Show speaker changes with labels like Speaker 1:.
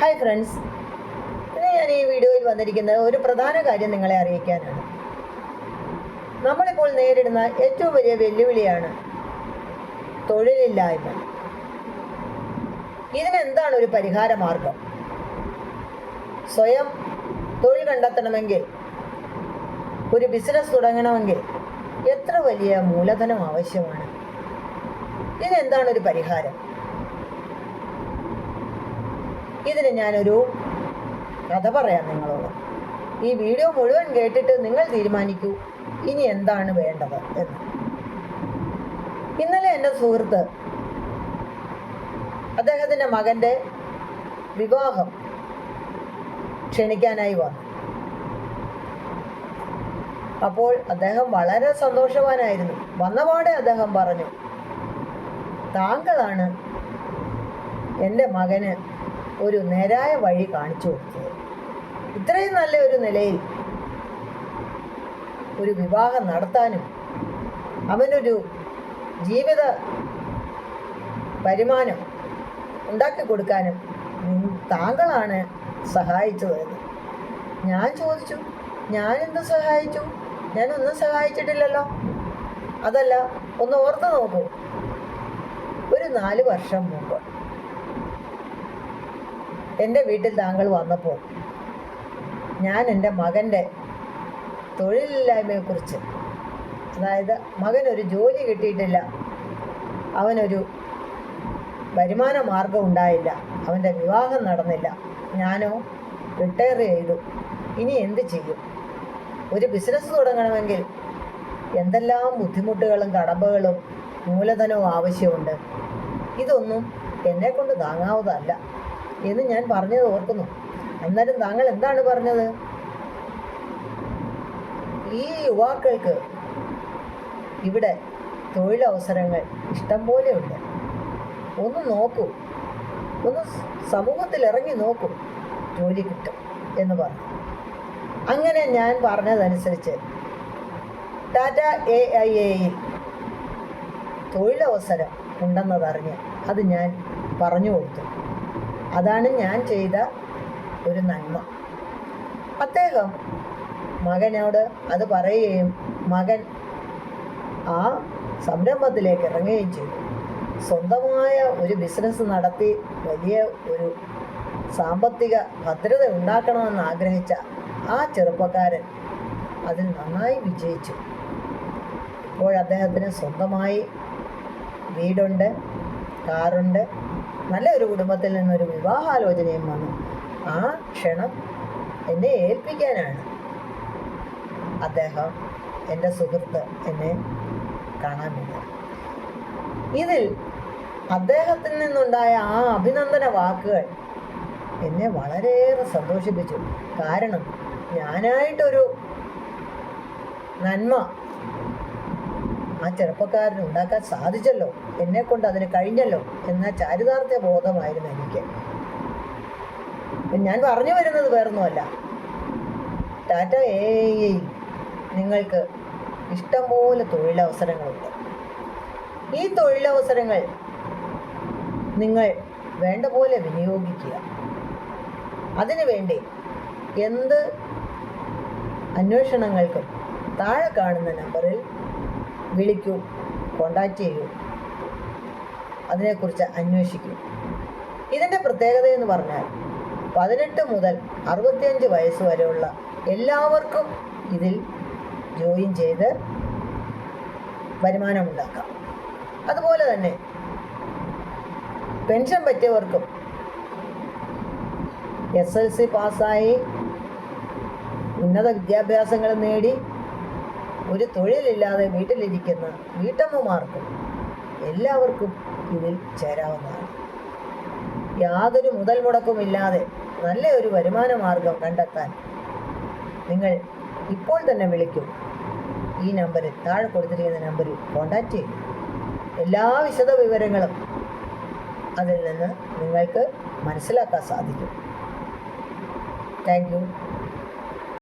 Speaker 1: Hi friends, ഇന്ന് ഞാൻ ഈ വീഡിയോയിൽ വന്നിരിക്കുന്നത് ഒരു പ്രധാന കാര്യം നിങ്ങളെ അറിയിക്കാനാണ്. നമ്മളിപ്പോൾ നേരിടുന്ന ഏറ്റവും വലിയ വെല്ലുവിളിയാണ് തൊഴിലില്ലായ്മ. ഇതിനെന്താണ് ഒരു പരിഹാര മാർഗം? സ്വയം തൊഴിൽ കണ്ടെത്തണമെങ്കിൽ, ഒരു ബിസിനസ് തുടങ്ങണമെങ്കിൽ എത്ര വലിയ മൂലധനം ആവശ്യമാണ്? ഇതിനെന്താണ് ഒരു പരിഹാരം? ഇതിന് ഞാനൊരു കഥ പറയാം നിങ്ങളോട്. ഈ വീഡിയോ മുഴുവൻ കേട്ടിട്ട് നിങ്ങൾ തീരുമാനിക്കൂ ഇനി എന്താണ് വേണ്ടത് എന്ന്. ഇന്നലെ എൻ്റെ സുഹൃത്ത് അദ്ദേഹത്തിൻ്റെ മകൻ്റെ വിവാഹം ക്ഷണിക്കാനായി വന്നു. അപ്പോൾ അദ്ദേഹം വളരെ സന്തോഷവാനായിരുന്നു. വന്നപാടെ അദ്ദേഹം പറഞ്ഞു, താങ്കളാണ് എൻ്റെ മകന് ഒരു നേരായ വഴി കാണിച്ചു കൊടുത്തത്. ഇത്രയും നല്ല ഒരു നിലയിൽ ഒരു വിവാഹം നടത്താനും അവനൊരു ജീവിത വരുമാനം ഉണ്ടാക്കി കൊടുക്കാനും താങ്കളാണ് സഹായിച്ചതെന്ന്. ഞാൻ ചോദിച്ചു, ഞാനെന്ത് സഹായിച്ചു? ഞാനൊന്നും സഹായിച്ചിട്ടില്ലല്ലോ. അതല്ല, ഒന്ന് ഓർത്ത് നോക്കൂ. ഒരു 4 വർഷം മുമ്പ് എൻ്റെ വീട്ടിൽ താങ്കൾ വന്നപ്പോൾ ഞാൻ എൻ്റെ മകൻ്റെ തൊഴിലില്ലായ്മയെക്കുറിച്ച്, അതായത് മകനൊരു ജോലി കിട്ടിയിട്ടില്ല, അവനൊരു വരുമാന മാർഗം ഉണ്ടായില്ല, അവൻ്റെ വിവാഹം നടന്നില്ല, ഞാനോ റിട്ടയർ ചെയ്തു, ഇനി എന്ത് ചെയ്യും? ഒരു ബിസിനസ് തുടങ്ങണമെങ്കിൽ എന്തെല്ലാം ബുദ്ധിമുട്ടുകളും കടമ്പകളും മൂലധനവും ആവശ്യമുണ്ട്. ഇതൊന്നും എന്നെക്കൊണ്ട് താങ്ങാവുന്നതല്ല എന്ന് ഞാൻ പറഞ്ഞത് ഓർക്കുന്നു. അന്നേരം താങ്കൾ എന്താണ് പറഞ്ഞത്? ഈ യുവാക്കൾക്ക് ഇവിടെ തൊഴിലവസരങ്ങൾ ഇഷ്ടം പോലെ ഉണ്ട്, ഒന്ന് നോക്കൂ, ഒന്ന് സമൂഹത്തിൽ ഇറങ്ങി നോക്കൂ, ജോലി കിട്ടും എന്ന് പറഞ്ഞു. അങ്ങനെ ഞാൻ പറഞ്ഞതനുസരിച്ച് ടാറ്റ AIAയിൽ തൊഴിലവസരം ഉണ്ടെന്നതറിഞ്ഞ് അത് ഞാൻ പറഞ്ഞു കൊടുത്തു. അതാണ് ഞാൻ ചെയ്ത ഒരു നന്മ. അദ്ദേഹം മകനോട് അത് പറയുകയും മകൻ ആ സംരംഭത്തിലേക്ക് ഇറങ്ങുകയും ചെയ്തു. സ്വന്തമായ ഒരു ബിസിനസ് നടത്തി വലിയ ഒരു സാമ്പത്തിക ഭദ്രത ഉണ്ടാക്കണമെന്ന് ആഗ്രഹിച്ച ആ ചെറുപ്പക്കാരൻ അതിൽ നന്നായി വിജയിച്ചു. ഇപ്പോൾ അദ്ദേഹത്തിന് സ്വന്തമായി വീടുണ്ട്, കാറുണ്ട്, നല്ലൊരു കുടുംബത്തിൽ നിന്നൊരു വിവാഹാലോചനയും വന്നു. ആ ക്ഷണം എന്നെ ഏൽപ്പിക്കാനാണ് അദ്ദേഹം, എൻ്റെ സുഹൃത്ത്, എന്നെ കാണാൻ വന്നത്. ഇതിൽ അദ്ദേഹത്തിൽ നിന്നുണ്ടായ ആ അഭിനന്ദന വാക്കുകൾ എന്നെ വളരെയേറെ സന്തോഷിപ്പിച്ചു. കാരണം ഞാനായിട്ടൊരു നന്മ ആ ചെറുപ്പക്കാരന് ഉണ്ടാക്കാൻ സാധിച്ചല്ലോ, എന്നെക്കൊണ്ട് അതിന് കഴിഞ്ഞല്ലോ എന്ന ചാരിതാർത്ഥ്യ ബോധമായിരുന്നു എനിക്ക്. ഞാൻ പറഞ്ഞു വരുന്നത് വേറൊന്നുമല്ല, ടാറ്റ AIAയിൽ നിങ്ങൾക്ക് ഇഷ്ടംപോലെ തൊഴിലവസരങ്ങളുണ്ട്. ഈ തൊഴിലവസരങ്ങൾ നിങ്ങൾ വേണ്ട പോലെ വിനിയോഗിക്കുക. അതിനുവേണ്ടി എന്ത് അന്വേഷണങ്ങൾക്കും താഴെ കാണുന്ന നമ്പറിൽ വിളിക്കൂ, കോണ്ടാക്റ്റ് ചെയ്യൂ, അതിനെക്കുറിച്ച് അന്വേഷിക്കൂ. ഇതിൻ്റെ പ്രത്യേകത എന്ന് പറഞ്ഞാൽ 18 മുതൽ 65 വയസ്സ് വരെയുള്ള എല്ലാവർക്കും ഇതിൽ ജോയിൻ ചെയ്ത് വരുമാനമുണ്ടാക്കാം. അതുപോലെ തന്നെ പെൻഷൻ പറ്റിയവർക്കും, SLC പാസ്സായി ഉന്നത വിദ്യാഭ്യാസങ്ങൾ നേടി ഒരു തൊഴിലില്ലാതെ വീട്ടിലിരിക്കുന്ന വീട്ടമ്മമാർക്കും എല്ലാവർക്കും ഇതിൽ ചേരാവുന്നതാണ്. യാതൊരു മുതൽ മുടക്കുമില്ലാതെ നല്ല ഒരു വരുമാന മാർഗം കണ്ടെത്താൻ നിങ്ങൾ ഇപ്പോൾ തന്നെ വിളിക്കൂ. ഈ നമ്പറിൽ, താഴെ കൊടുത്തിരിക്കുന്ന നമ്പറിൽ കോണ്ടാക്റ്റ് ചെയ്യും. എല്ലാ വിശദ വിവരങ്ങളും അതിൽ നിന്ന് നിങ്ങൾക്ക് മനസ്സിലാക്കാൻ സാധിക്കും. Thank you.